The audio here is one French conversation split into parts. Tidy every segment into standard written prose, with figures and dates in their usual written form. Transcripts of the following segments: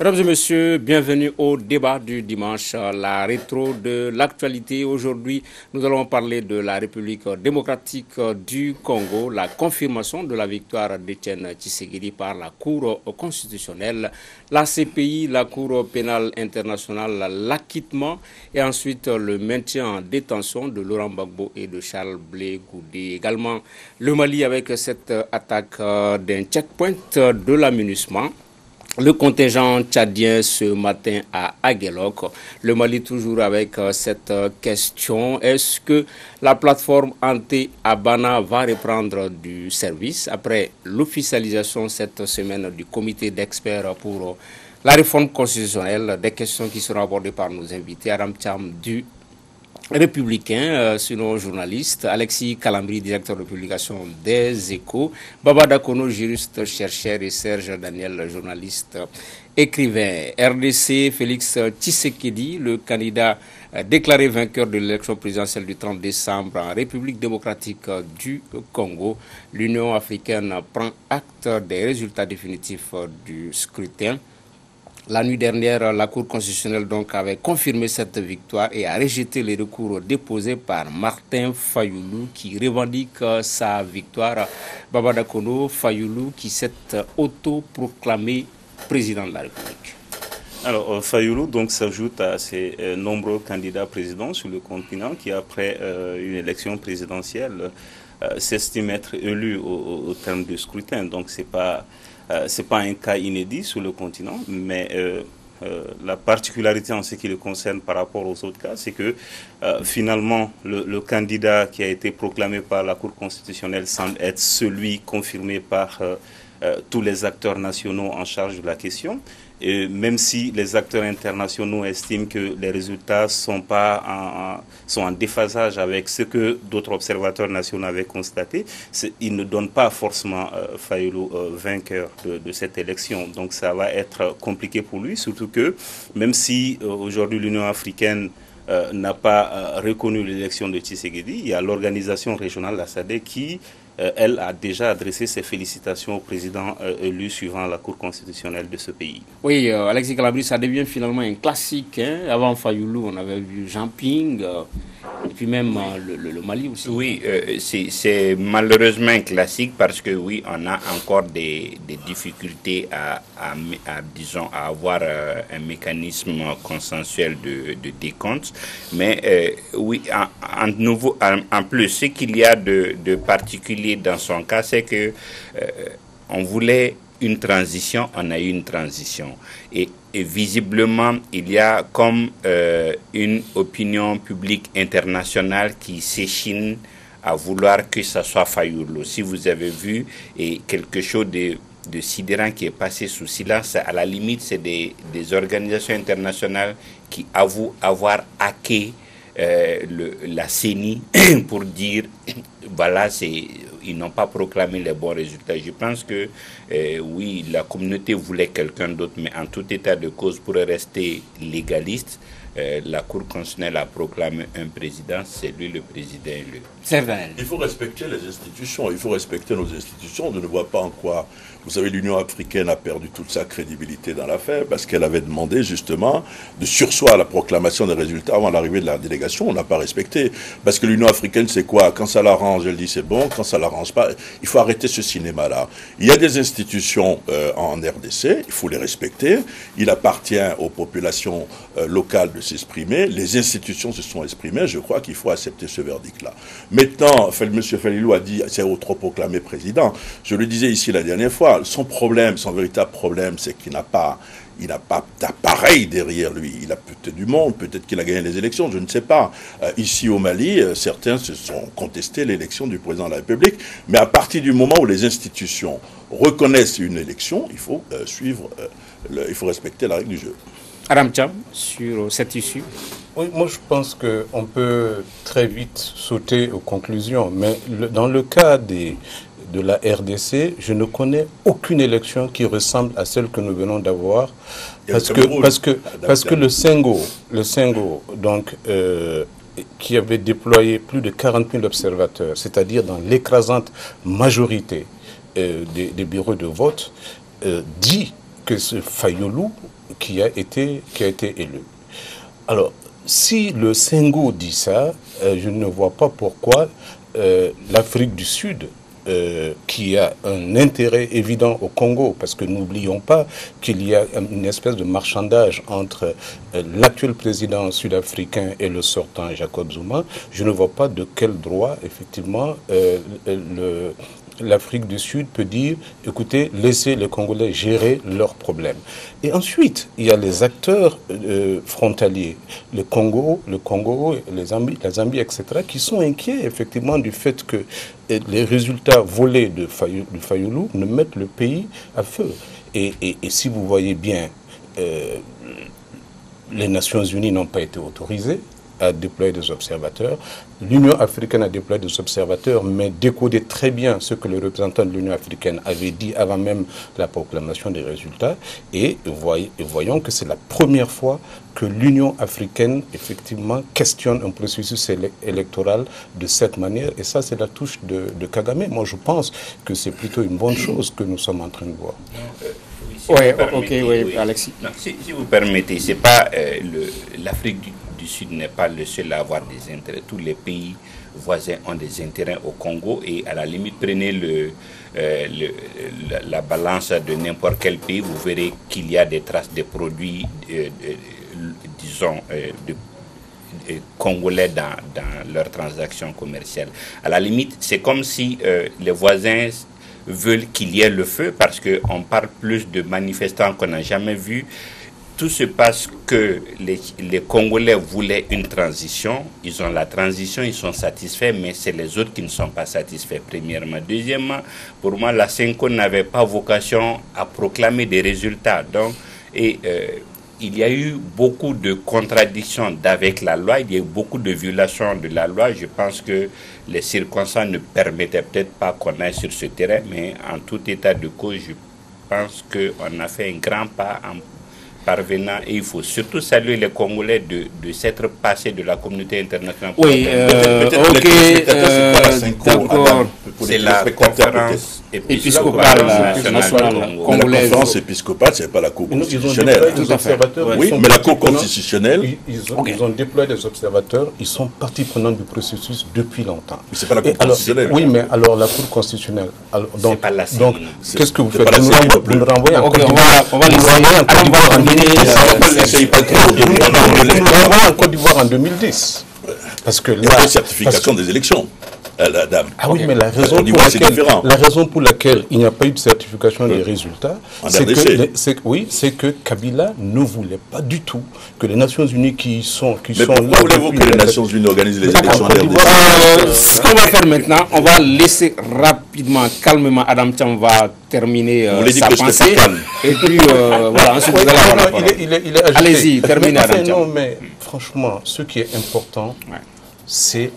Mesdames et messieurs, bienvenue au débat du dimanche, la rétro de l'actualité. Aujourd'hui, nous allons parler de la République démocratique du Congo, la confirmation de la victoire d'Étienne Tshisekedi par la Cour constitutionnelle, la CPI, la Cour pénale internationale, l'acquittement et ensuite le maintien en détention de Laurent Gbagbo et de Charles Blé Goudé. Également, le Mali avec cette attaque d'un checkpoint de la MINUSMA. Le contingent tchadien ce matin à Aguelok. Le Mali toujours avec cette question. Est-ce que la plateforme Ante-Abana va reprendre du service après l'officialisation cette semaine du comité d'experts pour la réforme constitutionnelle? Des questions qui seront abordées par nos invités. Aram Cham du Républicain, sinon journaliste, Alexis Kalambri, directeur de publication des Échos, Baba Dakono, juriste, chercheur, et Serge Daniel, journaliste, écrivain. RDC, Félix Tshisekedi, le candidat déclaré vainqueur de l'élection présidentielle du 30 décembre en République démocratique du Congo. L'Union africaine prend acte des résultats définitifs du scrutin. La nuit dernière, la Cour constitutionnelle donc avait confirmé cette victoire et a rejeté les recours déposés par Martin Fayoulou qui revendique sa victoire. Baba Dakono, Fayoulou qui s'est autoproclamé président de la République. Alors, Fayoulou donc s'ajoute à ces nombreux candidats présidents sur le continent qui, après une élection présidentielle, s'estiment être élus au terme du scrutin. Donc, c'est pas un cas inédit sur le continent, mais la particularité en ce qui le concerne par rapport aux autres cas, c'est que finalement le candidat qui a été proclamé par la Cour constitutionnelle semble être celui confirmé par tous les acteurs nationaux en charge de la question. Et même si les acteurs internationaux estiment que les résultats sont en déphasage avec ce que d'autres observateurs nationaux avaient constaté, ils ne donnent pas forcément Fayoulou vainqueur de cette élection. Donc ça va être compliqué pour lui, surtout que même si aujourd'hui l'Union africaine n'a pas reconnu l'élection de Tshisekedi, il y a l'organisation régionale, la SADC, qui elle a déjà adressé ses félicitations au président élu suivant la Cour constitutionnelle de ce pays. Oui, Alexis Calabri, ça devient finalement un classique. Avant Fayoulou, on avait vu Jean Ping, et puis même le Mali aussi. Oui, c'est malheureusement un classique parce que oui, on a encore des difficultés à avoir un mécanisme consensuel de décompte. Mais oui, en plus, ce qu'il y a de particulier dans son cas, c'est que on voulait une transition, on a eu une transition. Et visiblement, il y a comme une opinion publique internationale qui s'échine à vouloir que ça soit Fayoulou. Si vous avez vu quelque chose de sidérant qui est passé sous silence, à la limite, c'est des organisations internationales qui avouent avoir hacké la CENI pour dire voilà, ils n'ont pas proclamé les bons résultats. Je pense que oui, la communauté voulait quelqu'un d'autre, mais en tout état de cause, pour rester légaliste, la Cour constitutionnelle a proclamé un président, c'est lui le président élu. C'est vrai. Il faut respecter les institutions, il faut respecter nos institutions. Je ne vois pas en quoi, vous savez, l'Union africaine a perdu toute sa crédibilité dans l'affaire parce qu'elle avait demandé justement de surseoir à la proclamation des résultats avant l'arrivée de la délégation. On n'a pas respecté. Parce que l'Union africaine, c'est quoi? Quand ça l'arrange, elle dit c'est bon. Quand ça l'arrange pas, il faut arrêter ce cinéma-là. Il y a des institutions en RDC, il faut les respecter. Il appartient aux populations locales de s'exprimer. Les institutions se sont exprimées. Je crois qu'il faut accepter ce verdict-là. Maintenant, M. Fayoulou a dit c'est autoproclamé président. Je le disais ici la dernière fois, son véritable problème, c'est qu'il n'a pas d'appareil derrière lui. Il a peut-être du monde, peut-être qu'il a gagné les élections, je ne sais pas. Ici au Mali, certains se sont contestés l'élection du président de la République, mais à partir du moment où les institutions reconnaissent une élection, il faut il faut respecter la règle du jeu. Aram Cham, sur cette issue. Oui, moi je pense qu'on peut très vite sauter aux conclusions, mais dans le cas de la RDC, je ne connais aucune élection qui ressemble à celle que nous venons d'avoir, parce que le Sengo, donc qui avait déployé plus de 40 000 observateurs, c'est-à-dire dans l'écrasante majorité des bureaux de vote, dit que ce Fayulu qui a été élu. Alors, si le Senghor dit ça, je ne vois pas pourquoi l'Afrique du Sud, qui a un intérêt évident au Congo, parce que n'oublions pas qu'il y a une espèce de marchandage entre l'actuel président sud-africain et le sortant Jacob Zuma, je ne vois pas de quel droit, effectivement, l'Afrique du Sud peut dire, écoutez, laissez les Congolais gérer leurs problèmes. Et ensuite, il y a les acteurs frontaliers, le Congo, la Zambie, etc., qui sont inquiets, effectivement, du fait que les résultats volés du Fayulu ne mettent le pays à feu. Et si vous voyez bien, les Nations Unies n'ont pas été autorisées à déployer des observateurs. L'Union africaine a déployé des observateurs, mais décodait très bien ce que le représentant de l'Union africaine avait dit avant même la proclamation des résultats. Et voyons que c'est la première fois que l'Union africaine, effectivement, questionne un processus électoral de cette manière. Et ça, c'est la touche de Kagame. Moi, je pense que c'est plutôt une bonne chose que nous sommes en train de voir. Oui, Alexis. Non, si vous permettez, c'est pas l'Afrique du Sud n'est pas le seul à avoir des intérêts. Tous les pays voisins ont des intérêts au Congo et à la limite, prenez la balance de n'importe quel pays, vous verrez qu'il y a des traces de produits, disons, congolais dans leurs transactions commerciales. À la limite, c'est comme si les voisins veulent qu'il y ait le feu parce qu'on parle plus de manifestants qu'on n'a jamais vus. Tout se passe que les Congolais voulaient une transition. Ils ont la transition, ils sont satisfaits, mais c'est les autres qui ne sont pas satisfaits, premièrement. Deuxièmement, pour moi, la CENCO n'avait pas vocation à proclamer des résultats. Donc, il y a eu beaucoup de contradictions avec la loi, il y a eu beaucoup de violations de la loi. Je pense que les circonstances ne permettaient peut-être pas qu'on aille sur ce terrain, mais en tout état de cause, je pense qu'on a fait un grand pas en parvenant, et il faut surtout saluer les Congolais de s'être passés de la communauté internationale. Oui, d'accord. C'est la conférence épiscopale nationale congolaise. La conférence épiscopale, c'est pas la Cour constitutionnelle. Oui, mais la Cour constitutionnelle. Ils ont déployé des observateurs, ils sont partie prenante du processus depuis longtemps. Mais c'est pas la Cour constitutionnelle. Oui, mais alors la Cour constitutionnelle. Donc, qu'est-ce que vous faites? Vous nous renvoyez en Côte d'Ivoire en 2010. Parce que là, la certification des élections. La dame. Ah oui, mais la raison pour laquelle il n'y a pas eu de certification des résultats, c'est que Kabila ne voulait pas du tout que les Nations Unies qui sont mais pourquoi voulez-vous que les Nations Unies organisent les élections en RDC? Ce qu'on va faire maintenant, on va laisser rapidement, calmement, Adam Thiam va terminer sa pensée. Et puis, voilà, ensuite vous allez avoir la parole. Il est agité. Allez-y, terminez, Adam Thiam. Non, mais franchement, ce qui est important, c'est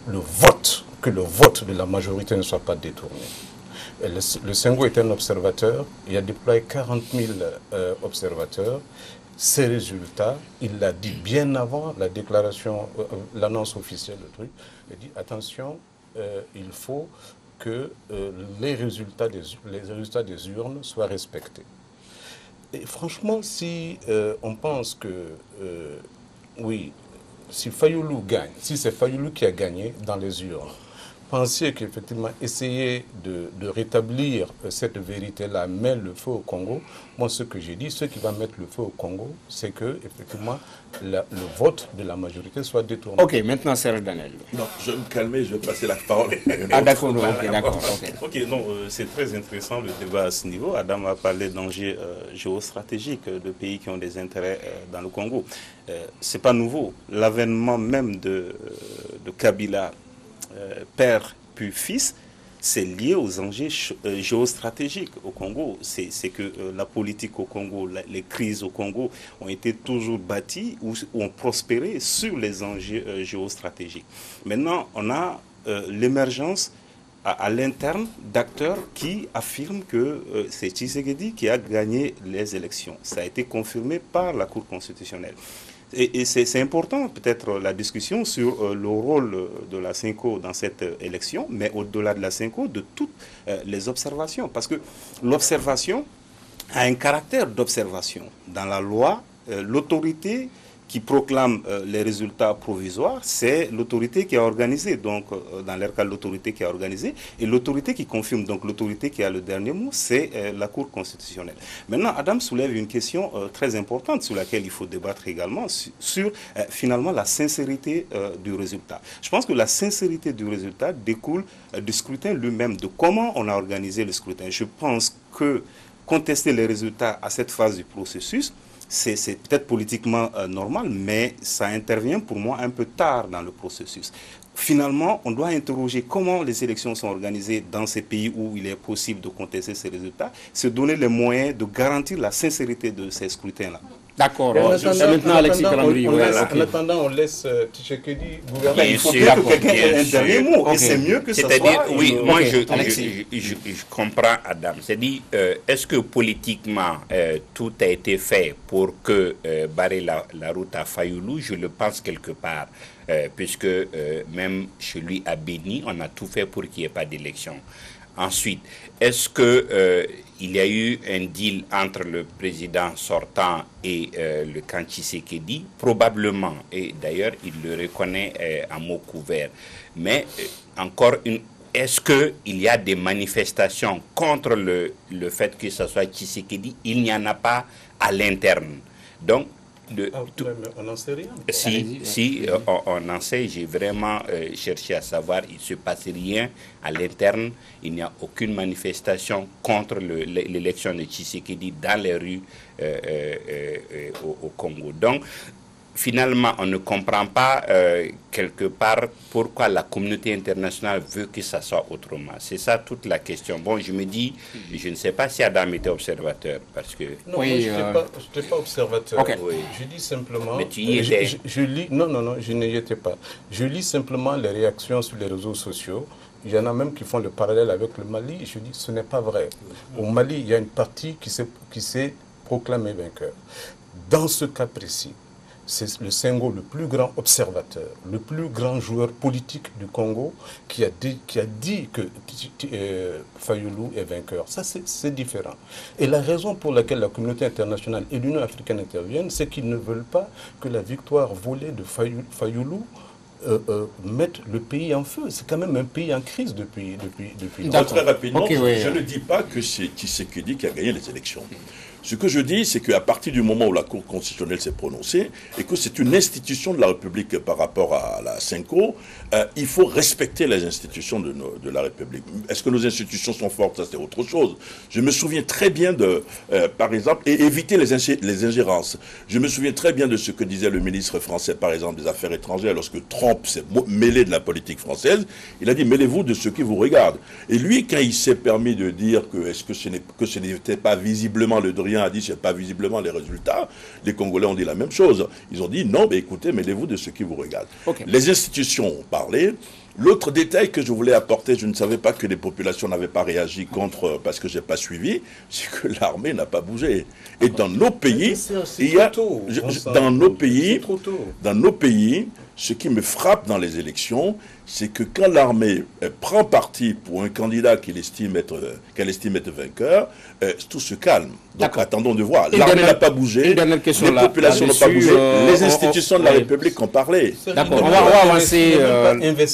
le vote, que le vote de la majorité ne soit pas détourné. Le Senghor est un observateur, il a déployé 40 000 observateurs. Ces résultats, il l'a dit bien avant la déclaration, l'annonce officielle du truc, il a dit attention, il faut que les résultats des urnes soient respectés. Et franchement, si on pense que, oui, si Fayulu gagne, si c'est Fayulu qui a gagné dans les urnes, pensez qu'effectivement, essayer de rétablir cette vérité-là met le feu au Congo. Moi, ce que j'ai dit, ce qui va mettre le feu au Congo, c'est que, effectivement, le vote de la majorité soit détourné. Ok, maintenant, Serge Daniel. Non, je vais me calmer, je vais passer la parole. Ah, d'accord, d'accord. Ok, non, c'est très intéressant le débat à ce niveau. Adam a parlé d'enjeux géostratégiques de pays qui ont des intérêts dans le Congo. C'est pas nouveau. L'avènement même de Kabila, père puis fils, c'est lié aux enjeux géostratégiques au Congo. C'est que la politique au Congo, les crises au Congo ont été toujours bâties ou ont prospéré sur les enjeux géostratégiques. Maintenant, on a l'émergence à l'interne d'acteurs qui affirment que c'est Tshisekedi qui a gagné les élections. Ça a été confirmé par la Cour constitutionnelle. Et c'est important, peut-être, la discussion sur le rôle de la CENCO dans cette élection, mais au-delà de la CENCO, de toutes les observations. Parce que l'observation a un caractère d'observation. Dans la loi, l'autorité qui proclame les résultats provisoires, c'est l'autorité qui a organisé, donc dans leur cas l'autorité qui a organisé, et l'autorité qui confirme, donc l'autorité qui a le dernier mot, c'est la Cour constitutionnelle. Maintenant, Adam soulève une question très importante sur laquelle il faut débattre également, sur finalement la sincérité du résultat. Je pense que la sincérité du résultat découle du scrutin lui-même, de comment on a organisé le scrutin. Je pense que contester les résultats à cette phase du processus, c'est peut-être politiquement normal, mais ça intervient pour moi un peu tard dans le processus. Finalement, on doit interroger comment les élections sont organisées dans ces pays où il est possible de contester ces résultats, se donner les moyens de garantir la sincérité de ces scrutins-là. D'accord. Maintenant, Alexis Calambri. En attendant, on laisse Tshisekedi gouverner. Il faut bien que quelqu'un ait un dernier mot. Et c'est mieux que ce soit... C'est-à-dire, oui, moi je comprends Adam. C'est-à-dire, est-ce que politiquement, tout a été fait pour que barrer la route à Fayoulou? Je le pense quelque part. Puisque même chez lui à Béni, on a tout fait pour qu'il n'y ait pas d'élection. Ensuite, est-ce que il y a eu un deal entre le président sortant et le camp Tshisekedi? Probablement, et d'ailleurs il le reconnaît à mot couvert. Mais encore une, est-ce qu'il y a des manifestations contre le fait que ce soit Tshisekedi? Il n'y en a pas à l'interne. Donc, on n'en sait rien. Si on en sait, j'ai vraiment cherché à savoir, il ne se passe rien à l'interne, il n'y a aucune manifestation contre l'élection de Tshisekedi dans les rues au Congo. Donc, finalement, on ne comprend pas quelque part pourquoi la communauté internationale veut que ça soit autrement. C'est ça toute la question. Bon, je me dis, je ne sais pas si Adam était observateur, parce que... Non, oui, je n'étais pas observateur. Okay. Oui. Je dis simplement... Mais tu y étais. Je lis... Non, je n'y étais pas. Je lis simplement les réactions sur les réseaux sociaux. Il y en a même qui font le parallèle avec le Mali. Je dis, ce n'est pas vrai. Au Mali, il y a une partie qui s'est proclamée vainqueur. Dans ce cas précis, c'est le Senghor, le plus grand observateur, le plus grand joueur politique du Congo, qui a dit que Fayoulou est vainqueur. Ça, c'est différent. Et la raison pour laquelle la communauté internationale et l'Union africaine interviennent, c'est qu'ils ne veulent pas que la victoire volée de Fayoulou mettre le pays en feu. C'est quand même un pays en crise depuis très rapidement, je ne dis pas que c'est Tshisekedi qui a gagné les élections. Ce que je dis, c'est qu'à partir du moment où la Cour constitutionnelle s'est prononcée, et que c'est une institution de la République par rapport à la CENCO, il faut respecter les institutions de la République. Est-ce que nos institutions sont fortes? Ça, c'est autre chose. Je me souviens très bien de, par exemple, et éviter les ingérences. Je me souviens très bien de ce que disait le ministre français, par exemple, des Affaires étrangères, lorsque Trump s'est mêlé de la politique française. Il a dit, mêlez-vous de ce qui vous regarde. Et lui, quand il s'est permis de dire que ce n'était pas visiblement le Drian a dit c'est pas visiblement les résultats, les Congolais ont dit la même chose. Ils ont dit non, mais écoutez, mêlez-vous de ce qui vous regarde. Okay. Les institutions ont parlé. L'autre détail que je voulais apporter, je ne savais pas que les populations n'avaient pas réagi contre, parce que je n'ai pas suivi, c'est que l'armée n'a pas bougé. Et dans nos pays, il y a, dans nos pays, ce qui me frappe dans les élections, c'est que quand l'armée prend parti pour un candidat qu'elle estime être vainqueur, tout se calme. Donc attendons de voir. L'armée n'a pas bougé, les populations n'ont pas bougé, les institutions de la République ont parlé. D'accord, on va avancer.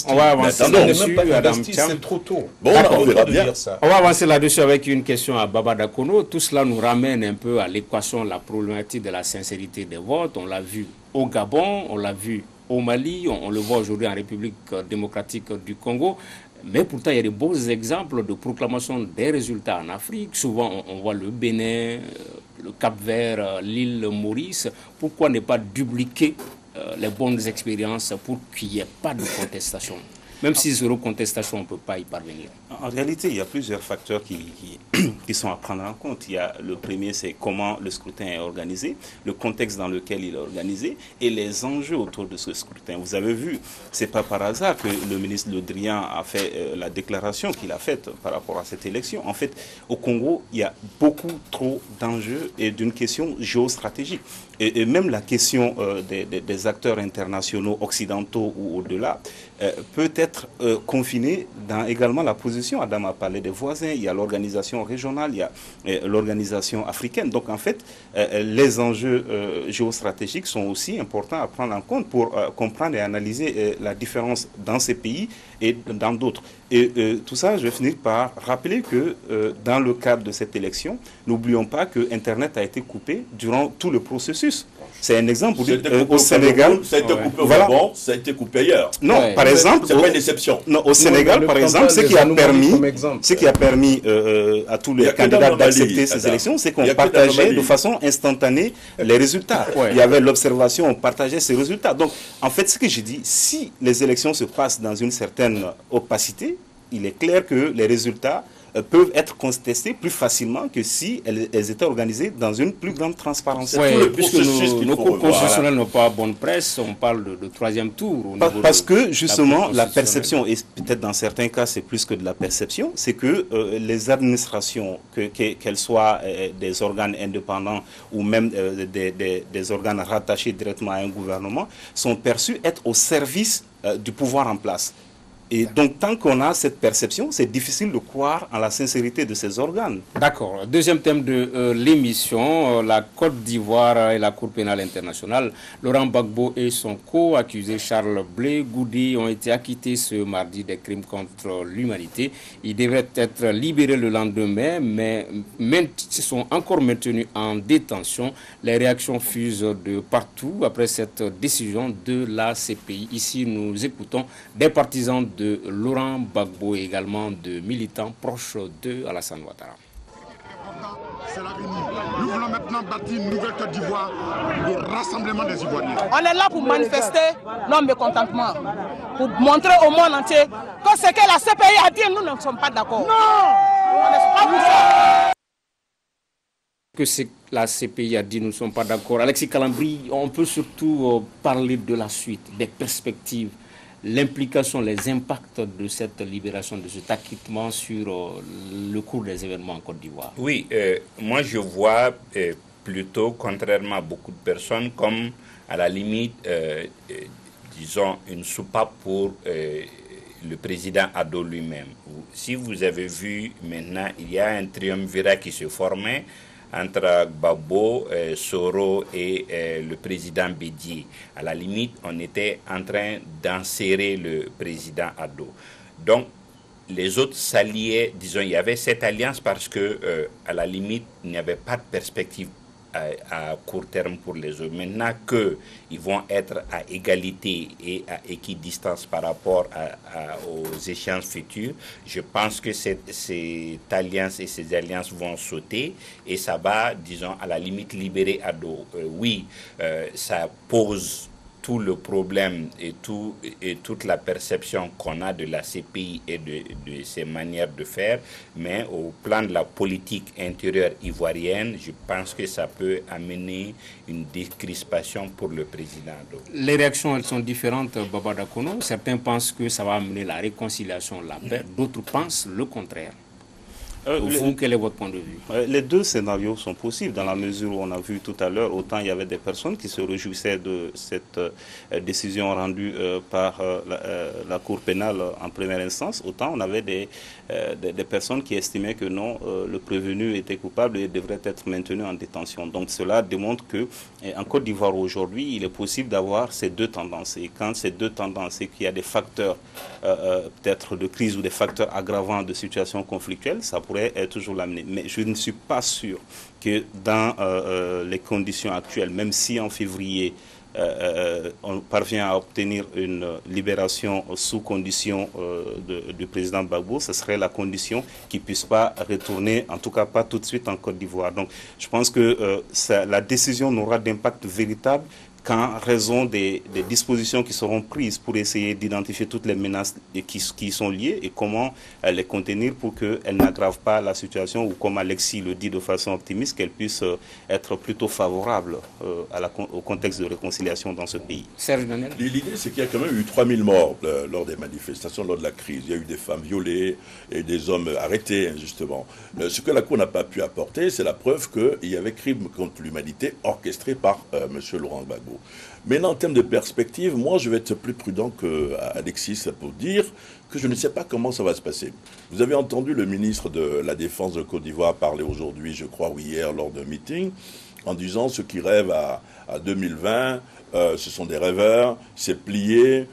On va avancer là-dessus, c'est trop tôt. Bon, on verra bien. On va avancer là-dessus avec une question à Baba Dakono. Tout cela nous ramène un peu à l'équation, la problématique de la sincérité des votes. On l'a vu au Gabon, on l'a vu au Mali, on le voit aujourd'hui en République démocratique du Congo. Mais pourtant, il y a de beaux exemples de proclamation des résultats en Afrique. Souvent, on voit le Bénin, le Cap-Vert, l'île Maurice. Pourquoi ne pas dupliquer les bonnes expériences pour qu'il n'y ait pas de contestation? Même si zéro contestation, on ne peut pas y parvenir. En réalité, il y a plusieurs facteurs qui sont à prendre en compte. Le premier, c'est comment le scrutin est organisé, le contexte dans lequel il est organisé et les enjeux autour de ce scrutin. Vous avez vu, ce n'est pas par hasard que le ministre Le Drian a fait la déclaration qu'il a faite par rapport à cette élection. En fait, au Congo, il y a beaucoup trop d'enjeux et d'une question géostratégique. Et même la question des acteurs internationaux, occidentaux ou au-delà, peut être confiné dans également la position. Adam a parlé des voisins, il y a l'organisation régionale, il y a l'organisation africaine. Donc en fait, les enjeux géostratégiques sont aussi importants à prendre en compte pour comprendre et analyser la différence dans ces pays et dans d'autres. Et tout ça, je vais finir par rappeler que dans le cadre de cette élection, n'oublions pas que Internet a été coupé durant tout le processus. C'est un exemple. Au Sénégal, ça a été coupé au Gabon, ça a été coupé ailleurs. Non, par exemple, c'est pas une déception. Non, au Sénégal, par exemple, ce qui a permis à tous les candidats d'accepter ces élections, c'est qu'on partageait de façon instantanée les résultats. Il y avait l'observation, on partageait ces résultats. Donc, en fait, ce que je dis, si les élections se passent dans une certaine opacité, il est clair que les résultats peuvent être contestés plus facilement que si elles étaient organisées dans une plus grande transparence. Oui, puisque nos cours constitutionnels n'ont pas bonne presse, on parle de troisième tour. Parce que justement, la perception, et peut-être dans certains cas c'est plus que de la perception, c'est que les administrations, qu'elles soient des organes indépendants ou même des organes rattachés directement à un gouvernement, sont perçus être au service du pouvoir en place. Et donc, tant qu'on a cette perception, c'est difficile de croire en la sincérité de ces organes. D'accord. Deuxième thème de l'émission, la Côte d'Ivoire et la Cour pénale internationale. Laurent Gbagbo et son co-accusé Charles Blé Goudi ont été acquittés ce mardi des crimes contre l'humanité. Ils devraient être libérés le lendemain, mais sont encore maintenus en détention. Les réactions fusent de partout après cette décision de la CPI. Ici, nous écoutons des partisans de Laurent Gbagbo et également de militants proches de Alassane Ouattara. C'est l'avenir. Nous voulons maintenant bâtir une nouvelle Côte d'Ivoire, le rassemblement des Ivoiriens. On est là pour manifester notre mécontentement, pour montrer au monde entier que ce que la CPI a dit, nous ne sommes pas d'accord. Non, on n'est pas pour ça. Que ce que la CPI a dit, nous ne sommes pas d'accord. Alexis Calambri, on peut surtout parler de la suite, des perspectives, l'implication, les impacts de cette libération, de cet acquittement sur le cours des événements en Côte d'Ivoire. Oui, moi je vois plutôt, contrairement à beaucoup de personnes, comme à la limite, disons, une soupape pour le président Addo lui-même. Si vous avez vu maintenant, il y a un triumvirat qui se formait entre Gbagbo, Soro et le président Bédié. À la limite, on était en train d'enserrer le président Addo. Donc, les autres s'alliaient, disons, il y avait cette alliance parce que, à la limite, il n'y avait pas de perspective à court terme pour les autres. Maintenant qu'ils vont être à égalité et à équidistance par rapport aux échéances futures, je pense que ces alliances et ces alliances vont sauter et ça va, disons, à la limite libérer Addo. Oui, ça pose tout le problème et toute la perception qu'on a de la CPI et de ses manières de faire, mais au plan de la politique intérieure ivoirienne, je pense que ça peut amener une décrispation pour le président. Les réactions, elles sont différentes, Baba Dakono. Certains pensent que ça va amener la réconciliation, la paix. D'autres pensent le contraire. Vous, quel est votre point de vue? Les deux scénarios sont possibles dans la mesure où on a vu tout à l'heure, autant il y avait des personnes qui se réjouissaient de cette décision rendue par la Cour pénale en première instance, autant on avait des personnes qui estimaient que non, le prévenu était coupable et devrait être maintenu en détention. Donc cela démontre que en Côte d'Ivoire aujourd'hui, il est possible d'avoir ces deux tendances. Et quand ces deux tendances, c'est qu'il y a des facteurs peut-être de crise ou des facteurs aggravants de situations conflictuelles, ça pourrait toujours l'amener. Mais je ne suis pas sûr que dans les conditions actuelles, même si en février, on parvient à obtenir une libération sous condition du président Gbagbo, ce serait la condition qu'il ne puisse pas retourner, en tout cas pas tout de suite en Côte d'Ivoire. Donc je pense que la décision n'aura d'impact véritable qu'en raison des dispositions qui seront prises pour essayer d'identifier toutes les menaces qui sont liées et comment les contenir pour qu'elles n'aggravent pas la situation ou, comme Alexis le dit de façon optimiste, qu'elles puissent être plutôt favorables au contexte de réconciliation dans ce pays. Serge Daniel. L'idée, c'est qu'il y a quand même eu 3000 morts lors des manifestations, lors de la crise. Il y a eu des femmes violées et des hommes arrêtés injustement. Ce que la Cour n'a pas pu apporter, c'est la preuve qu'il y avait crime contre l'humanité orchestré par M. Laurent Gbagbo. Gbagbo. Maintenant, en termes de perspective, moi, je vais être plus prudent qu'Alexis pour dire que je ne sais pas comment ça va se passer. Vous avez entendu le ministre de la Défense de Côte d'Ivoire parler aujourd'hui, je crois, ou hier, lors d'un meeting, en disant ceux qui rêvent à 2020, ce sont des rêveurs, c'est plié,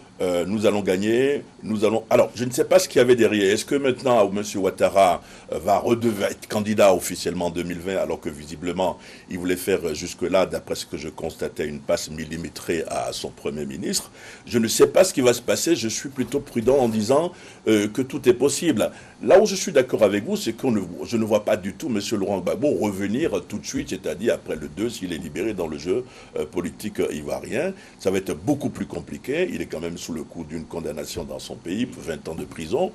nous allons gagner, nous allons... Alors, je ne sais pas ce qu'il y avait derrière. Est-ce que maintenant, M. Ouattara va être candidat officiellement en 2020, alors que visiblement, il voulait faire jusque-là, d'après ce que je constatais, une passe millimétrée à son Premier ministre? Je ne sais pas ce qui va se passer. Je suis plutôt prudent en disant que tout est possible. Là où je suis d'accord avec vous, c'est que je ne vois pas du tout M. Laurent Gbagbo revenir tout de suite, c'est-à-dire après le 2, s'il est libéré dans le jeu politique ivoirien. Ça va être beaucoup plus compliqué. Il est quand même sous le coup d'une condamnation dans son pays pour 20 ans de prison.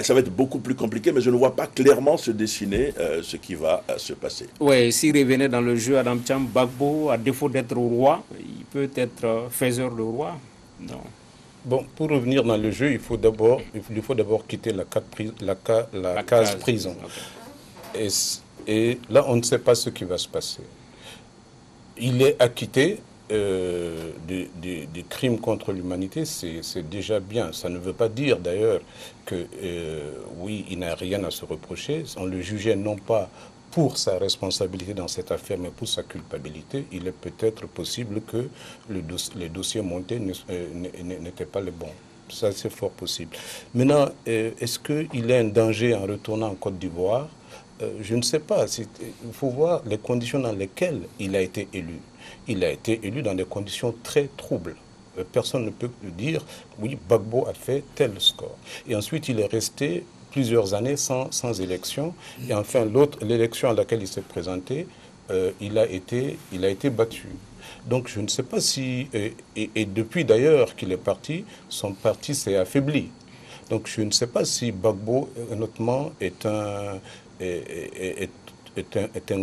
Ça va être beaucoup plus compliqué, mais je ne vois pas clairement se dessiner ce qui va se passer. Oui, s'il revenait dans le jeu, Adam Thiam, Gbagbo, à défaut d'être roi, il peut être faiseur de roi. Non. Bon, pour revenir dans le jeu, il faut d'abord quitter la case prison. Okay. Et là, on ne sait pas ce qui va se passer. Il est acquitté des crimes contre l'humanité, c'est déjà bien. Ça ne veut pas dire d'ailleurs que oui, il n'a rien à se reprocher. On le jugeait non pas pour sa responsabilité dans cette affaire, mais pour sa culpabilité. Il est peut-être possible que les dossiers montés n'étaient pas les bons. Ça, c'est fort possible. Maintenant, est-ce qu'il est un danger en retournant en Côte d'Ivoire? Je ne sais pas. Il faut voir les conditions dans lesquelles il a été élu. Il a été élu dans des conditions très troubles. Personne ne peut dire, oui, Gbagbo a fait tel score. Et ensuite, il est resté plusieurs années sans élection. Et enfin, l'élection à laquelle il s'est présenté, il a été battu. Donc, je ne sais pas si... Et depuis d'ailleurs qu'il est parti, son parti s'est affaibli. Donc, je ne sais pas si Gbagbo, honnêtement, est un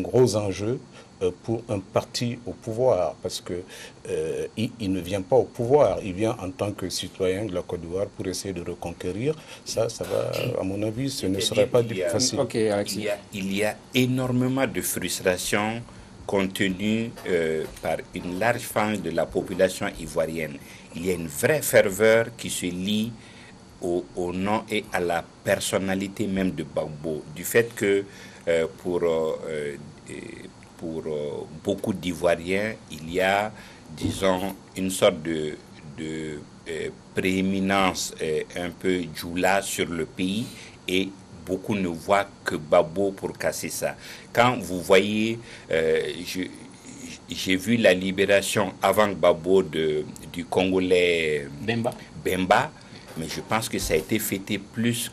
gros enjeu pour un parti au pouvoir, parce que il ne vient pas au pouvoir, il vient en tant que citoyen de la Côte d'Ivoire pour essayer de reconquérir. Ça va, à mon avis, ce ne serait pas facile. Okay, Alexis. Il y a énormément de frustration contenue par une large frange de la population ivoirienne. Il y a une vraie ferveur qui se lie au nom et à la personnalité même de Gbagbo, du fait que pour beaucoup d'Ivoiriens, il y a, disons, une sorte de prééminence un peu djoula sur le pays, et beaucoup ne voient que Gbagbo pour casser ça. Quand vous voyez, j'ai vu la libération avant Gbagbo du Congolais Bemba, mais je pense que ça a été fêté plus,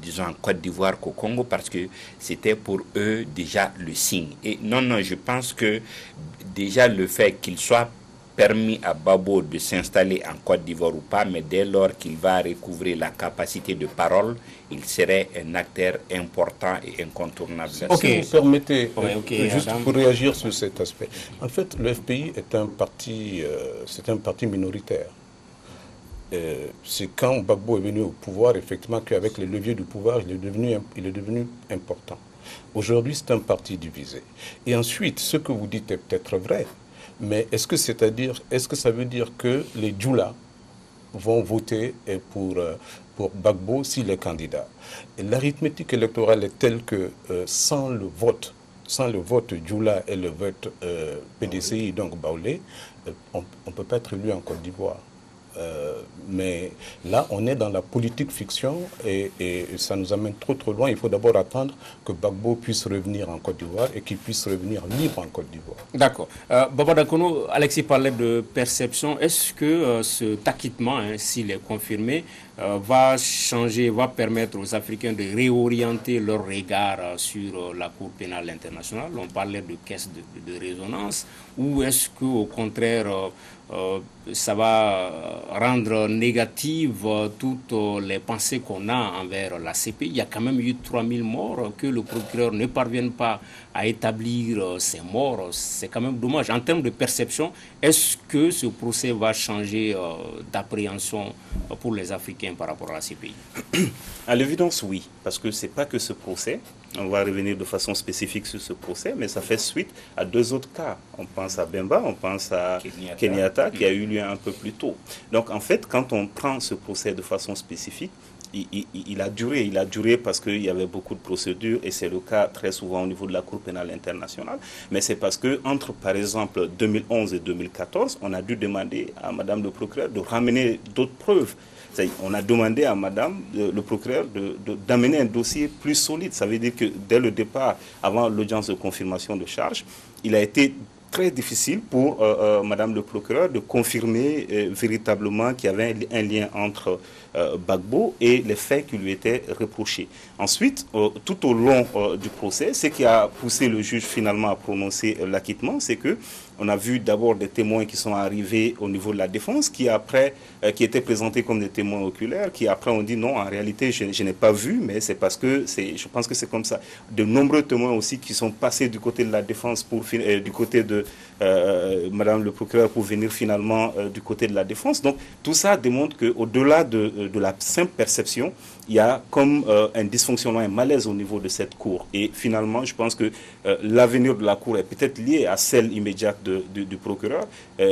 disons, en Côte d'Ivoire qu'au Congo, parce que c'était pour eux déjà le signe. Et non, je pense que déjà le fait qu'il soit permis à Gbagbo de s'installer en Côte d'Ivoire ou pas, mais dès lors qu'il va recouvrer la capacité de parole, il serait un acteur important et incontournable. Si vous permettez, juste pour réagir sur cet aspect. En fait, le FPI est un parti minoritaire. C'est quand Gbagbo est venu au pouvoir, effectivement, qu'avec les leviers du pouvoir, il est devenu important. Aujourd'hui, c'est un parti divisé. Et ensuite, ce que vous dites est peut-être vrai, mais est-ce que ça veut dire que les djoula vont voter pour Gbagbo s'il est candidat? L'arithmétique électorale est telle que sans le vote djoula et le vote PDCI, donc Baoulé, on ne peut pas être élu en Côte d'Ivoire. Mais là, on est dans la politique fiction et ça nous amène trop loin. Il faut d'abord attendre que Gbagbo puisse revenir en Côte d'Ivoire et qu'il puisse revenir libre en Côte d'Ivoire. D'accord. Baba Dakono, Alexis parlait de perception. Est-ce que cet acquittement, s'il est confirmé, va permettre aux Africains de réorienter leur regard sur la Cour pénale internationale? On parlait de caisse de résonance. Ou est-ce qu'au contraire, ça va rendre négative toutes les pensées qu'on a envers la CPI? Il y a quand même eu 3000 morts, que le procureur ne parvienne pas à établir ces morts. C'est quand même dommage. En termes de perception, est-ce que ce procès va changer d'appréhension pour les Africains par rapport à la CPI? À l'évidence, oui, parce que ce n'est pas que ce procès. On va revenir de façon spécifique sur ce procès, mais ça fait suite à 2 autres cas. On pense à Bemba, on pense à Kenyatta qui a eu lieu un peu plus tôt. Donc en fait, quand on prend ce procès de façon spécifique, il a duré parce qu'il y avait beaucoup de procédures et c'est le cas très souvent au niveau de la Cour pénale internationale. Mais c'est parce que entre, par exemple, 2011 et 2014, on a dû demander à Madame le procureur de ramener d'autres preuves. On a demandé à Madame le procureur d'amener un dossier plus solide. Ça veut dire que dès le départ, avant l'audience de confirmation de charge, il a été très difficile pour Madame le procureur de confirmer véritablement qu'il y avait un lien entre Gbagbo et les faits qui lui étaient reprochés. Ensuite, tout au long du procès, ce qui a poussé le juge finalement à prononcer l'acquittement, c'est que on a vu d'abord des témoins qui sont arrivés au niveau de la défense, qui étaient présentés comme des témoins oculaires, qui après ont dit non, en réalité, je n'ai pas vu, mais c'est parce que je pense que c'est comme ça. De nombreux témoins aussi qui sont passés du côté de la défense, du côté de Madame le procureur, pour venir finalement du côté de la défense. Donc tout ça démontre qu'au-delà de la simple perception, il y a comme un dysfonctionnement, un malaise au niveau de cette cour. Et finalement, je pense que l'avenir de la cour est peut-être lié à celle immédiate du procureur.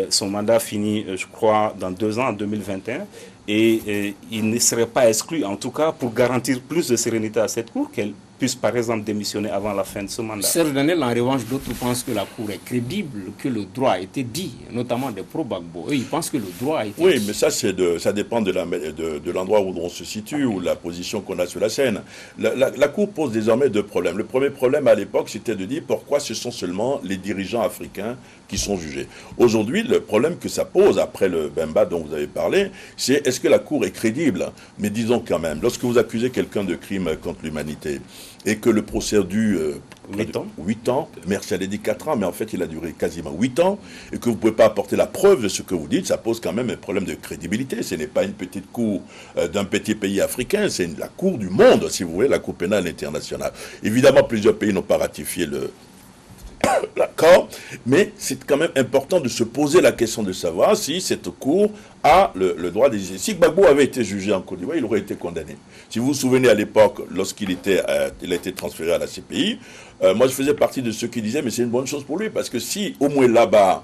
Son mandat finit, je crois, dans 2 ans, en 2021. Et il ne serait pas exclu, en tout cas, pour garantir plus de sérénité à cette cour, qu'elle puisse, par exemple, démissionner avant la fin de ce mandat. Serge Daniel, en revanche, d'autres pensent que la Cour est crédible, que le droit a été dit, notamment des pro-Gbagbo. Eux, ils pensent que le droit a été dit. Oui, mais ça dépend de l'endroit où on se situe, ou la position qu'on a sur la scène. La Cour pose désormais 2 problèmes. Le premier problème, à l'époque, c'était de dire pourquoi ce sont seulement les dirigeants africains qui sont jugés. Aujourd'hui, le problème que ça pose, après le Bemba dont vous avez parlé, c'est est-ce que la Cour est crédible? Mais disons quand même, lorsque vous accusez quelqu'un de crime contre l'humanité, et que le procès dure 8 ans, merci, elle a dit 4 ans, mais en fait il a duré quasiment 8 ans, et que vous ne pouvez pas apporter la preuve de ce que vous dites, ça pose quand même un problème de crédibilité. Ce n'est pas une petite cour d'un petit pays africain, c'est la cour du monde, si vous voulez, la Cour pénale internationale. Évidemment, plusieurs pays n'ont pas ratifié l'accord, mais c'est quand même important de se poser la question de savoir si cette cour a le droit d'exiger. Si Gbagbo avait été jugé en Côte d'Ivoire, il aurait été condamné. Si vous vous souvenez, à l'époque, lorsqu'il a été transféré à la CPI, moi je faisais partie de ceux qui disaient mais c'est une bonne chose pour lui, parce que si au moins là-bas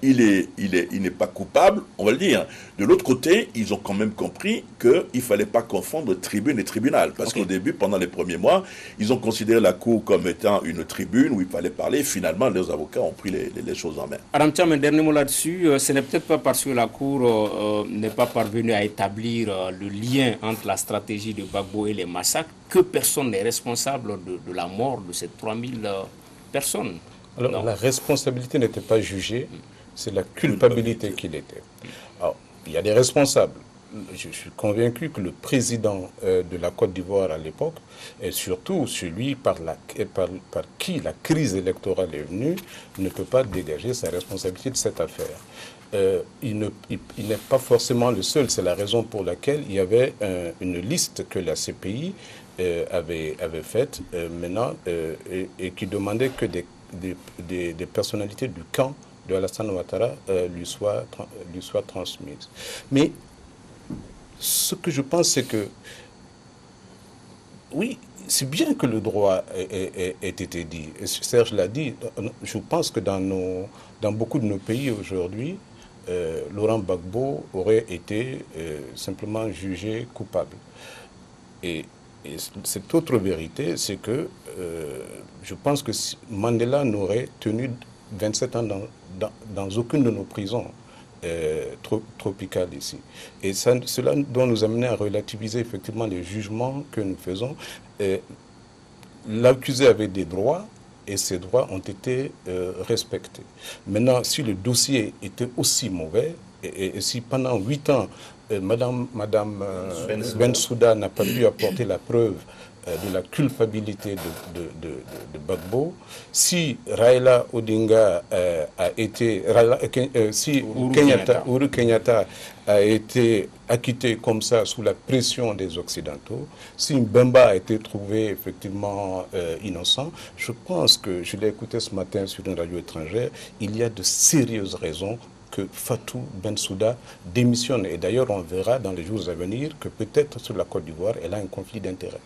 il n'est pas coupable, on va le dire. De l'autre côté, ils ont quand même compris qu'il ne fallait pas confondre tribune et tribunal, parce qu'au début, pendant les premiers mois, ils ont considéré la cour comme étant une tribune où il fallait parler. Finalement, leurs avocats ont pris les choses en main. Adam Thiam, un dernier mot là-dessus. Ce n'est peut-être pas parce que la cour n'est pas parvenue à établir le lien entre la stratégie de Gbagbo et les massacres que personne n'est responsable de la mort de ces 3000 personnes. Alors, la responsabilité n'était pas jugée, c'est la culpabilité qu'il était. Alors, il y a des responsables. Je suis convaincu que le président de la Côte d'Ivoire à l'époque, et surtout celui par qui la crise électorale est venue, ne peut pas dégager sa responsabilité de cette affaire. Il n'est pas forcément le seul, c'est la raison pour laquelle il y avait une liste que la CPI avait faite maintenant et qui demandait que des personnalités du camp de Alassane Ouattara lui soient transmises. Mais ce que je pense, c'est que, oui, c'est bien que le droit ait été dit. Serge l'a dit, je pense que dans beaucoup de nos pays aujourd'hui, Laurent Gbagbo aurait été simplement jugé coupable. Et cette autre vérité, c'est que je pense que Mandela n'aurait tenu 27 ans dans aucune de nos prisons tropicales ici. Et cela doit nous amener à relativiser effectivement les jugements que nous faisons. L'accusé avait des droits et ces droits ont été respectés. Maintenant, si le dossier était aussi mauvais, et si pendant 8 ans, Madame Bensouda n'a pas pu apporter la preuve de la culpabilité de Gbagbo, si Raila Odinga si Uhuru Kenyatta a été acquitté comme ça sous la pression des Occidentaux, si Bemba a été trouvé effectivement innocent, je pense que, je l'ai écouté ce matin sur une radio étrangère, il y a de sérieuses raisons que Fatou Bensouda démissionne. Et d'ailleurs, on verra dans les jours à venir que peut-être sur la Côte d'Ivoire, elle a un conflit d'intérêts.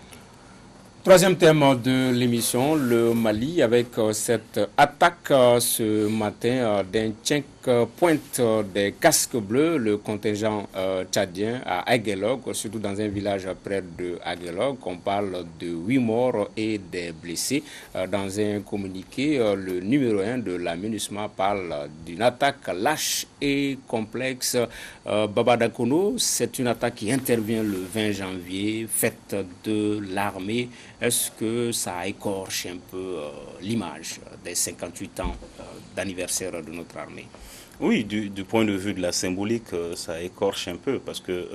Troisième thème de l'émission, le Mali, avec cette attaque ce matin d'un checkpoint des casques bleus, le contingent tchadien à Aguelog, surtout dans un village près de Aguelog. On parle de 8 morts et des blessés. Dans un communiqué, le numéro 1 de la MINUSMA parle d'une attaque lâche et complexe. Baba Dakono, c'est une attaque qui intervient le 20 janvier, faite de l'armée. Est-ce que ça écorche un peu l'image des 58 ans d'anniversaire de notre armée? Oui, du point de vue de la symbolique, ça écorche un peu parce que,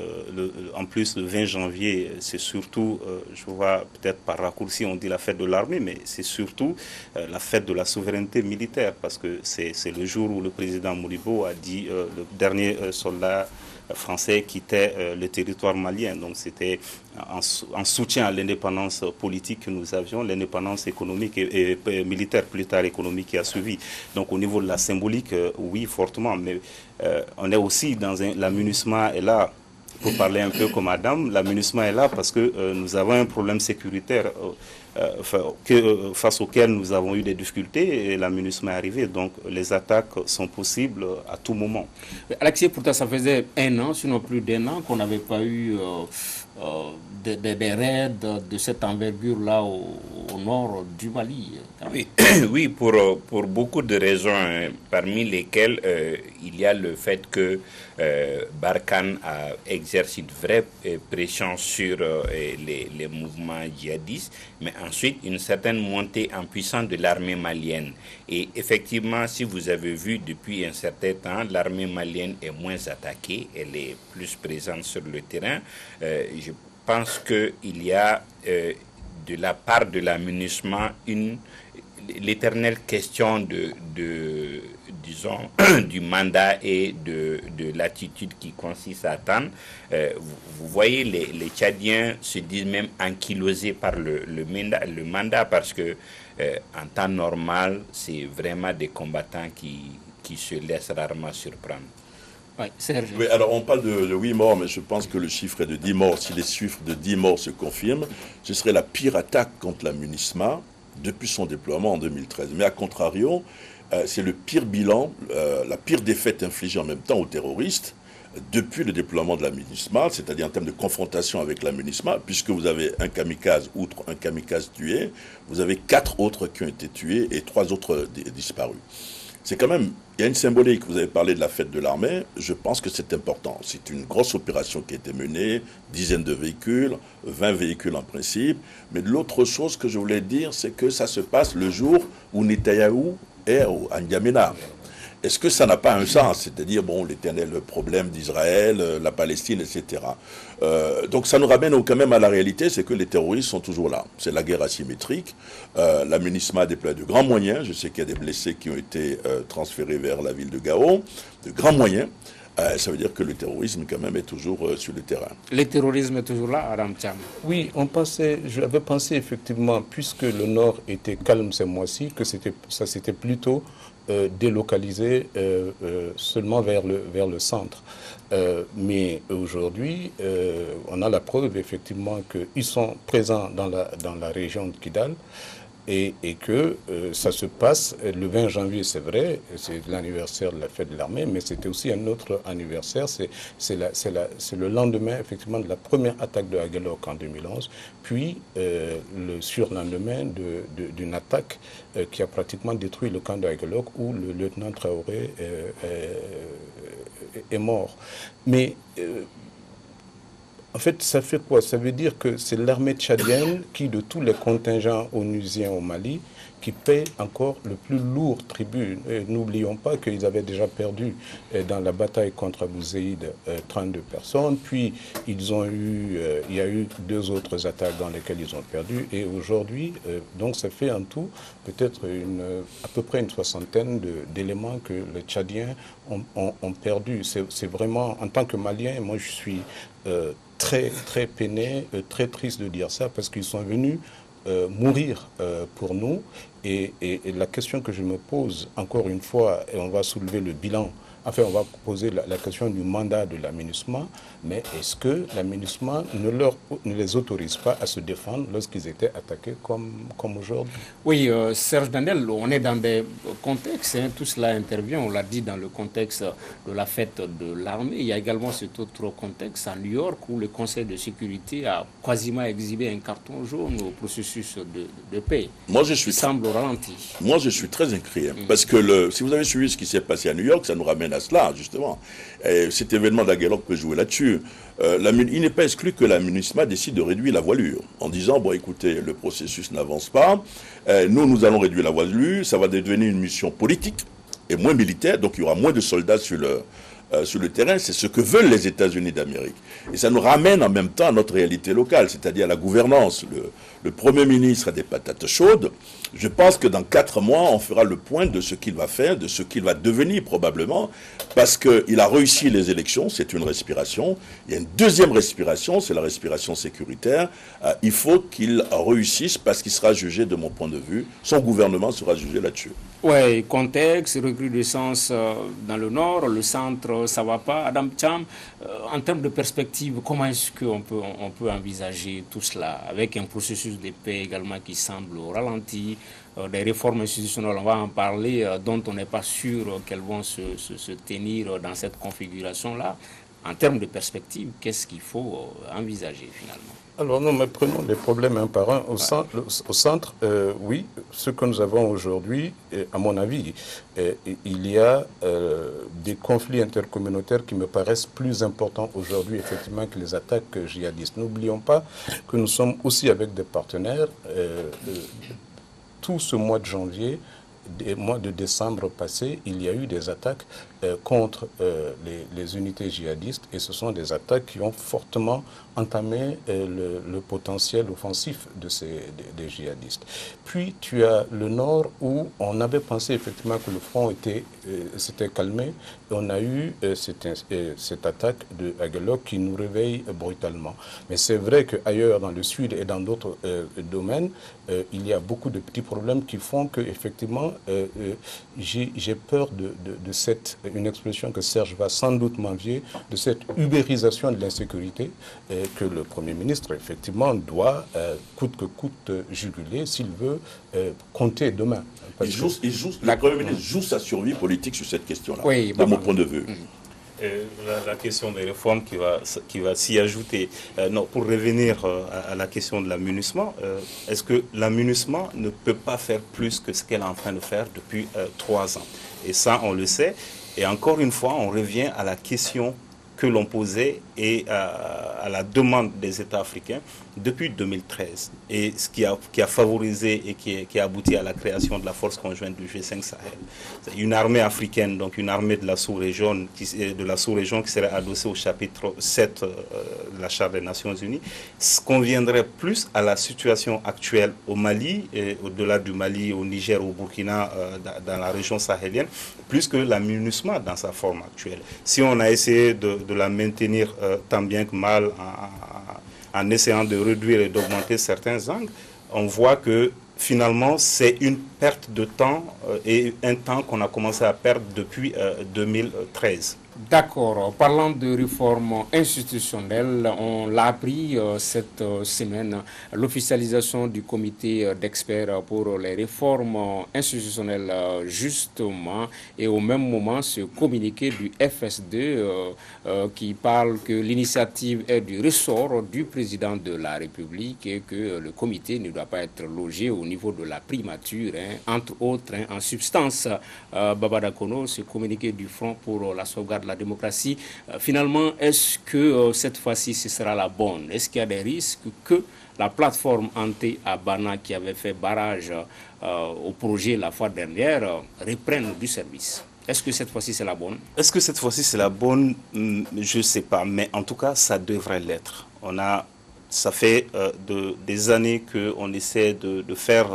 en plus, le 20 janvier, c'est surtout, je vois peut-être par raccourci, on dit la fête de l'armée, mais c'est surtout la fête de la souveraineté militaire parce que c'est le jour où le président Modibo a dit le dernier soldat français quittait le territoire malien. Donc c'était en soutien à l'indépendance politique que nous avions, l'indépendance économique et militaire, plus tard économique qui a suivi. Donc au niveau de la symbolique, oui, fortement. Mais on est aussi dans la MINUSMA est là. Pour parler un peu comme madame, la MINUSMA est là parce que nous avons un problème sécuritaire face auquel nous avons eu des difficultés et la MINUSMA est arrivée. Donc les attaques sont possibles à tout moment. Alexis, pourtant ça faisait 1 an, sinon plus d'1 an, qu'on n'avait pas eu des raids de cette envergure-là au nord du Mali. Oui, oui, pour beaucoup de raisons, parmi lesquelles il y a le fait que Barkhane exerce une vraie pression sur les mouvements djihadistes, mais ensuite une certaine montée en puissance de l'armée malienne. Et effectivement, si vous avez vu depuis un certain temps, l'armée malienne est moins attaquée, elle est plus présente sur le terrain. Je pense qu'il y a de la part de la MINUSMA l'éternelle question disons, du mandat et de l'attitude qui consiste à attendre. Vous voyez, les Tchadiens se disent même ankylosés par le mandat parce que en temps normal, c'est vraiment des combattants qui se laissent rarement surprendre. Oui, alors on parle de 8 morts, mais je pense que le chiffre est de 10 morts. Si les chiffres de 10 morts se confirment, ce serait la pire attaque contre la MINUSMA depuis son déploiement en 2013. Mais à contrario, c'est le pire bilan, la pire défaite infligée en même temps aux terroristes depuis le déploiement de la MINUSMA, c'est-à-dire en termes de confrontation avec la MINUSMA, puisque vous avez un kamikaze, outre un kamikaze tué, vous avez 4 autres qui ont été tués et 3 autres disparus. C'est quand même, il y a une symbolique, vous avez parlé de la fête de l'armée, je pense que c'est important. C'est une grosse opération qui a été menée, dizaines de véhicules, 20 véhicules en principe, mais l'autre chose que je voulais dire, c'est que ça se passe le jour où Netanyahou est à N'Djamena. Est-ce que ça n'a pas un sens? C'est-à-dire, bon, l'éternel problème d'Israël, la Palestine, etc. Donc ça nous ramène quand même à la réalité, c'est que les terroristes sont toujours là. C'est la guerre asymétrique. La MINUSMA a déployé de grands moyens. Je sais qu'il y a des blessés qui ont été transférés vers la ville de Gao. De grands moyens. Ça veut dire que le terrorisme, quand même, est toujours sur le terrain. Le terrorisme est toujours là, Adam Thiam? Oui, j'avais pensé effectivement, puisque le Nord était calme ces mois-ci, que ça s'était plutôt délocalisé seulement vers le centre. Mais aujourd'hui, on a la preuve effectivement qu'ils sont présents dans la région de Kidal. Et que ça se passe le 20 janvier, c'est vrai, c'est l'anniversaire de la fête de l'armée, mais c'était aussi un autre anniversaire, c'est le lendemain effectivement de la première attaque de Aguelog en 2011, puis le surlendemain d'une attaque qui a pratiquement détruit le camp de Aguelog où le lieutenant Traoré est mort. Mais en fait, ça fait quoi? Ça veut dire que c'est l'armée tchadienne qui, de tous les contingents onusiens au Mali, qui paie encore le plus lourd tribut. N'oublions pas qu'ils avaient déjà perdu dans la bataille contre Abou Zeid 32 personnes, puis il y a eu 2 autres attaques dans lesquelles ils ont perdu, et aujourd'hui, donc ça fait en tout peut-être à peu près une 60aine d'éléments que les Tchadiens ont perdu. C'est vraiment, en tant que Malien, moi je suis très, très peiné, très triste de dire ça, parce qu'ils sont venus mourir pour nous. Et la question que je me pose, encore une fois, et on va soulever le bilan Enfin, on va poser la question du mandat de l'aménagement, mais est-ce que l'aménagement ne les autorise pas à se défendre lorsqu'ils étaient attaqués comme aujourd'hui? Oui, Serge Dandel, on est dans des contextes, hein, tout cela intervient, on l'a dit, dans le contexte de la fête de l'armée. Il y a également cet autre contexte à New York où le Conseil de sécurité a quasiment exhibé un carton jaune au processus de paix. Moi, semble ralenti. Moi, je suis très inquiet, parce que si vous avez suivi ce qui s'est passé à New York, ça nous ramène à cela, justement. Et cet événement d'Aguelok peut jouer là-dessus. Il n'est pas exclu que la MINUSMA décide de réduire la voilure, en disant, bon, écoutez, le processus n'avance pas, nous allons réduire la voilure, ça va devenir une mission politique et moins militaire, donc il y aura moins de soldats sur le terrain. C'est ce que veulent les États-Unis d'Amérique. Et ça nous ramène en même temps à notre réalité locale, c'est-à-dire à la gouvernance. Le Premier ministre a des patates chaudes. Je pense que dans 4 mois, on fera le point de ce qu'il va faire, de ce qu'il va devenir probablement, parce qu'il a réussi les élections, c'est une respiration. Il y a une deuxième respiration, c'est la respiration sécuritaire. Il faut qu'il réussisse parce qu'il sera jugé, de mon point de vue, son gouvernement sera jugé là-dessus. Oui, contexte, recrudescence dans le nord, le centre, ça va pas. Adam Cham, en termes de perspective, comment est-ce qu'on peut envisager tout cela avec un processus de paix également qui semble au ralenti, des réformes institutionnelles, on va en parler, dont on n'est pas sûr qu'elles vont se tenir dans cette configuration-là. En termes de perspective, qu'est-ce qu'il faut envisager finalement? Alors non, mais prenons les problèmes un par un. Au centre, oui, ce que nous avons aujourd'hui, à mon avis, il y a des conflits intercommunautaires qui me paraissent plus importants aujourd'hui, effectivement, que les attaques djihadistes. N'oublions pas que nous sommes aussi avec des partenaires. Tout ce mois de janvier, des mois de décembre passé, il y a eu des attaques contre les unités djihadistes, et ce sont des attaques qui ont fortement entamé le potentiel offensif des djihadistes. Puis tu as le nord où on avait pensé effectivement que le front s'était calmé, et on a eu cette attaque de Aguelok qui nous réveille brutalement. Mais c'est vrai qu'ailleurs dans le sud et dans d'autres domaines, il y a beaucoup de petits problèmes qui font que effectivement j'ai peur de une expression que Serge va sans doute m'envier, de cette ubérisation de l'insécurité que le Premier ministre, effectivement, doit, coûte que coûte, juguler s'il veut compter demain. Le Premier ministre joue sa survie politique sur cette question-là, oui, de mon point de vue. La question des réformes qui va s'y ajouter. Non, pour revenir à la question de l'aménagement, est-ce que l'aménagement ne peut pas faire plus que ce qu'elle est en train de faire depuis 3 ans? Et ça, on le sait. Et encore une fois, on revient à la question que l'on posait et à la demande des États africains depuis 2013, et ce qui a favorisé et qui a abouti à la création de la force conjointe du G5 Sahel. C'est une armée africaine, donc une armée de la sous-région qui serait adossée au chapitre 7 de la Charte des Nations Unies, ce conviendrait plus à la situation actuelle au Mali, et au-delà du Mali, au Niger, au Burkina, dans la région sahélienne, plus que la MINUSMA dans sa forme actuelle. Si on a essayé de la maintenir tant bien que mal en essayant de réduire et d'augmenter certains angles, on voit que finalement c'est une perte de temps et un temps qu'on a commencé à perdre depuis 2013. D'accord. Parlant de réforme institutionnelle, on l'a appris cette semaine, l'officialisation du comité d'experts pour les réformes institutionnelles, justement, et au même moment ce communiqué du FS2 qui parle que l'initiative est du ressort du président de la République et que le comité ne doit pas être logé au niveau de la primature, entre autres, en substance. Baba Dakono, ce communiqué du Front pour la sauvegarde de la démocratie, finalement, est-ce que cette fois-ci ce sera la bonne? Est-ce qu'il y a des risques que la plateforme Ante Abana qui avait fait barrage au projet la fois dernière reprenne du service? Est-ce que cette fois-ci c'est la bonne? Est-ce que cette fois-ci c'est la bonne? Je ne sais pas, mais en tout cas ça devrait l'être. Ça fait des années qu'on essaie de faire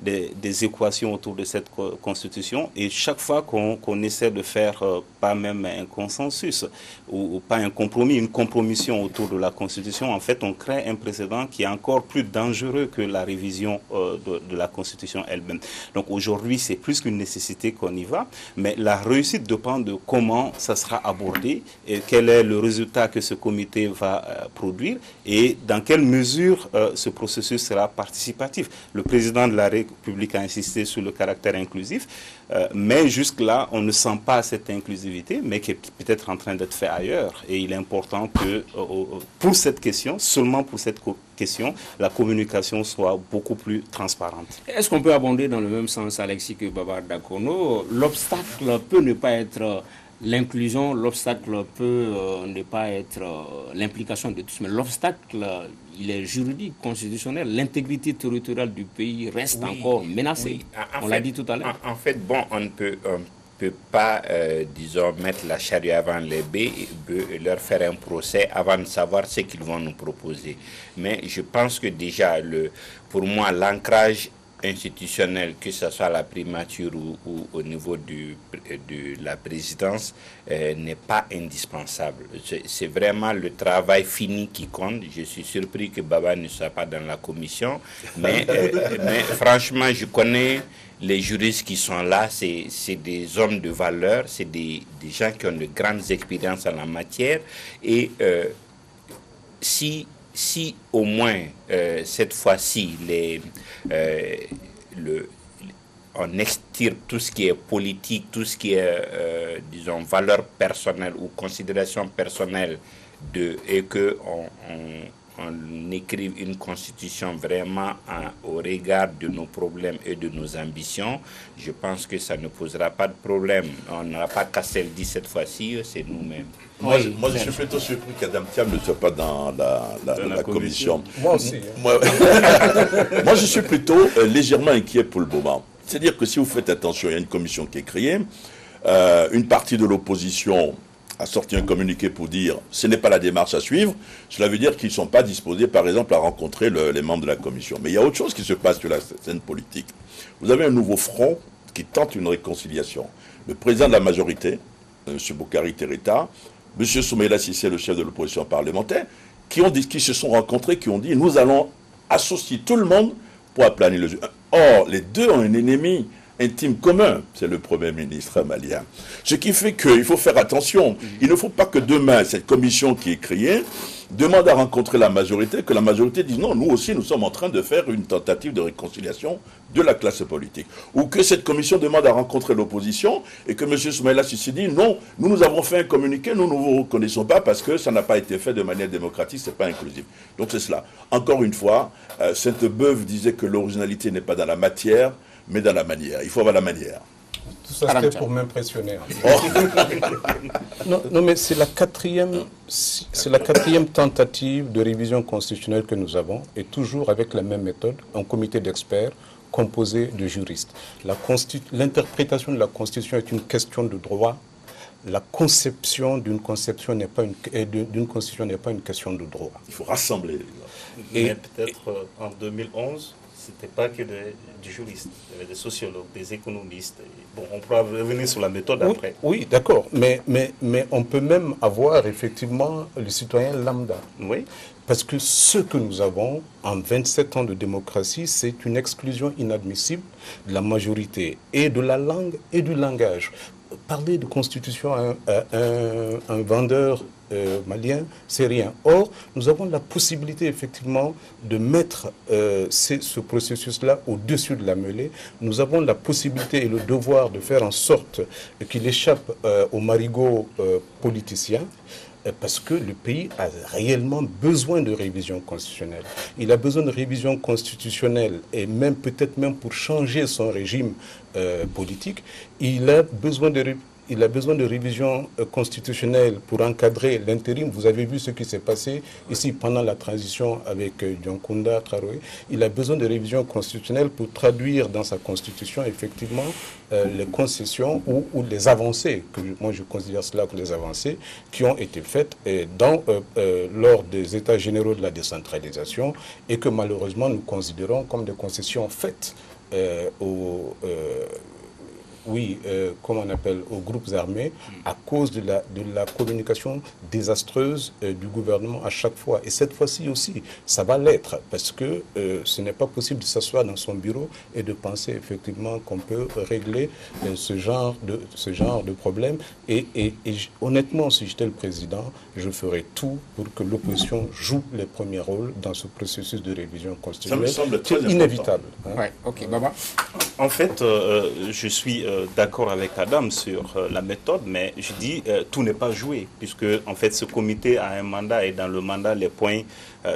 des équations autour de cette constitution, et chaque fois qu'on essaie de faire pas même un consensus ou pas un compromis, une compromission autour de la constitution, en fait on crée un précédent qui est encore plus dangereux que la révision de la constitution elle-même. Donc aujourd'hui c'est plus qu'une nécessité qu'on y va, mais la réussite dépend de comment ça sera abordé et quel est le résultat que ce comité va produire et dans quelle mesure ce processus sera participatif. Le président de la République a insisté sur le caractère inclusif, mais jusque-là, on ne sent pas cette inclusivité, mais qui est peut-être en train d'être fait ailleurs. Et il est important que, pour cette question, seulement pour cette question, la communication soit beaucoup plus transparente. Est-ce qu'on peut abonder dans le même sens, Alexis, que Babar Dakono? L'obstacle peut ne pas être l'inclusion, l'obstacle peut ne pas être l'implication de tous, mais l'obstacle, il est juridique, constitutionnel. L'intégrité territoriale du pays reste encore menacée. Oui. On l'a dit tout à l'heure. En fait, bon, on ne peut pas, disons, mettre la charrue avant les bœufs et leur faire un procès avant de savoir ce qu'ils vont nous proposer. Mais je pense que déjà, pour moi, l'ancrage institutionnel, que ce soit à la primature ou au niveau de la présidence, n'est pas indispensable. C'est vraiment le travail fini qui compte. Je suis surpris que Baba ne soit pas dans la commission, mais franchement, je connais les juristes qui sont là, c'est des hommes de valeur, c'est des gens qui ont de grandes expériences en la matière, et si au moins cette fois-ci on extirpe tout ce qui est politique, tout ce qui est, disons, valeur personnelle ou considération personnelle et qu'on écrive une constitution vraiment au regard de nos problèmes et de nos ambitions, je pense que ça ne posera pas de problème. On n'aura pas cassé le 10 cette fois-ci, c'est nous-mêmes. Moi, je suis plutôt surpris qu'Adam Thiam ne soit pas dans la commission. Moi aussi. Moi, je suis plutôt légèrement inquiet pour le moment. C'est-à-dire que si vous faites attention, il y a une commission qui est créée, une partie de l'opposition a sorti un communiqué pour dire ce n'est pas la démarche à suivre. Cela veut dire qu'ils ne sont pas disposés, par exemple, à rencontrer les membres de la commission. Mais il y a autre chose qui se passe sur la scène politique. Vous avez un nouveau front qui tente une réconciliation. Le président de la majorité, M. Boukari Tereta, M. Soumaïla Cissé, le chef de l'opposition parlementaire, qui se sont rencontrés, qui ont dit nous allons associer tout le monde pour aplanir le jeu. Or, les deux ont un ennemi intime commun, c'est le Premier ministre malien. Ce qui fait qu'il faut faire attention. Il ne faut pas que demain, cette commission qui est créée demande à rencontrer la majorité, que la majorité dise non, nous aussi nous sommes en train de faire une tentative de réconciliation de la classe politique. Ou que cette commission demande à rencontrer l'opposition et que M. Soumaïla Cissé dit non, nous avons fait un communiqué, nous ne vous reconnaissons pas parce que ça n'a pas été fait de manière démocratique, ce n'est pas inclusif. Donc c'est cela. Encore une fois, Sainte-Beuve disait que l'originalité n'est pas dans la matière, mais dans la manière. Il faut avoir la manière. Tout ça, c'était pour m'impressionner. Non, mais c'est la quatrième tentative de révision constitutionnelle que nous avons, et toujours avec la même méthode, un comité d'experts composé de juristes. L'interprétation de la Constitution est une question de droit. La conception d'une constitution n'est pas une question de droit. Il faut rassembler. Mais peut-être en 2011, c'était pas que des juristes, il y avait des sociologues, des économistes. Bon, on pourra revenir sur la méthode après. Oui, d'accord, mais on peut même avoir effectivement le citoyen lambda. Oui. Parce que ce que nous avons en 27 ans de démocratie, c'est une exclusion inadmissible de la majorité et de la langue et du langage. Parler de constitution à un vendeur malien, c'est rien. Or, nous avons la possibilité effectivement de mettre ce processus-là au-dessus de la mêlée. Nous avons la possibilité et le devoir de faire en sorte qu'il échappe aux marigots politiciens, parce que le pays a réellement besoin de révision constitutionnelle. Il a besoin de révision constitutionnelle, et même peut-être même pour changer son régime politique. Il a besoin de révision constitutionnelle pour encadrer l'intérim. Vous avez vu ce qui s'est passé ici pendant la transition avec Dioncounda Traoré. Il a besoin de révision constitutionnelle pour traduire dans sa constitution effectivement les concessions ou les avancées, que moi je considère cela comme les avancées, qui ont été faites lors des États généraux de la décentralisation et que malheureusement nous considérons comme des concessions faites comment on appelle, aux groupes armés à cause de la communication désastreuse du gouvernement à chaque fois. Et cette fois-ci aussi, ça va l'être, parce que ce n'est pas possible de s'asseoir dans son bureau et de penser effectivement qu'on peut régler ce genre de problème. Et honnêtement, si j'étais le président, je ferais tout pour que l'opposition joue les premiers rôles dans ce processus de révision constitutionnelle. Ça me semble très inévitable. Hein. Ouais, ok, Baba. En fait, je suis d'accord avec Adam sur la méthode, mais je dis tout n'est pas joué, puisque en fait ce comité a un mandat et dans le mandat les points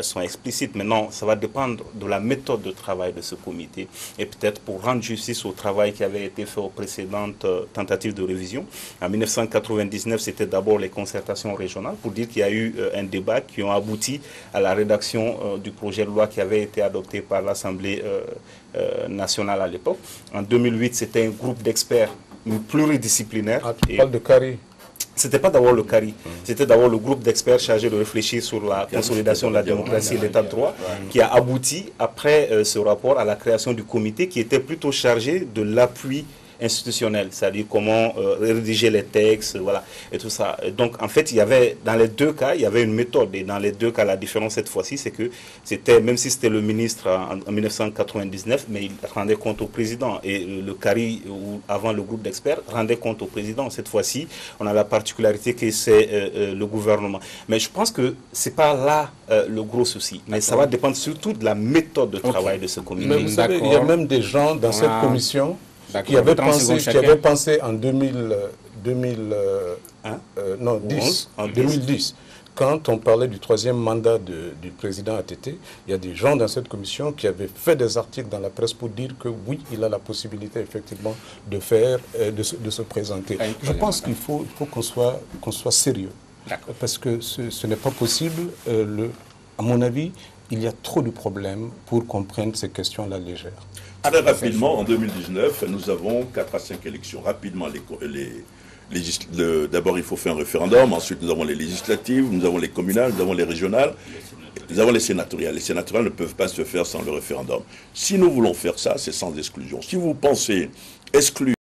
sont explicites. Maintenant, ça va dépendre de la méthode de travail de ce comité et peut-être pour rendre justice au travail qui avait été fait aux précédentes tentatives de révision. En 1999, c'était d'abord les concertations régionales pour dire qu'il y a eu un débat qui ont abouti à la rédaction du projet de loi qui avait été adopté par l'Assemblée nationale à l'époque. En 2008, c'était un groupe d'experts pluridisciplinaire. Ah, tu parles de CARI. C'était pas d'abord le CARI, c'était d'abord le groupe d'experts chargé de réfléchir sur la consolidation de la démocratie et l'état de droit qui a abouti, après ce rapport, à la création du comité qui était plutôt chargé de l'appui institutionnel, c'est-à-dire comment rédiger les textes, voilà, et tout ça. Donc, en fait, il y avait, dans les deux cas, il y avait une méthode. Et dans les deux cas, la différence cette fois-ci, c'est que c'était, même si c'était le ministre en 1999, mais il rendait compte au président. Et le CARI, ou avant le groupe d'experts, rendait compte au président. Cette fois-ci, on a la particularité que c'est le gouvernement. Mais je pense que c'est pas là le gros souci. Mais ça va dépendre surtout de la méthode de travail de ce comité. Mais vous savez, il y a même des gens dans cette commission qui avait pensé en 2010, quand on parlait du troisième mandat du président ATT, il y a des gens dans cette commission qui avaient fait des articles dans la presse pour dire que oui, il a la possibilité effectivement de se présenter. Je pense qu'il faut qu'on soit sérieux, parce que ce n'est pas possible. À mon avis, il y a trop de problèmes pour qu'on prenne ces questions-là légères. Très rapidement, en 2019, nous avons 4 à 5 élections. Rapidement, d'abord, il faut faire un référendum. Ensuite, nous avons les législatives, nous avons les communales, nous avons les régionales, nous avons les sénatoriales. Les sénatoriales ne peuvent pas se faire sans le référendum. Si nous voulons faire ça, c'est sans exclusion. Si vous pensez exclure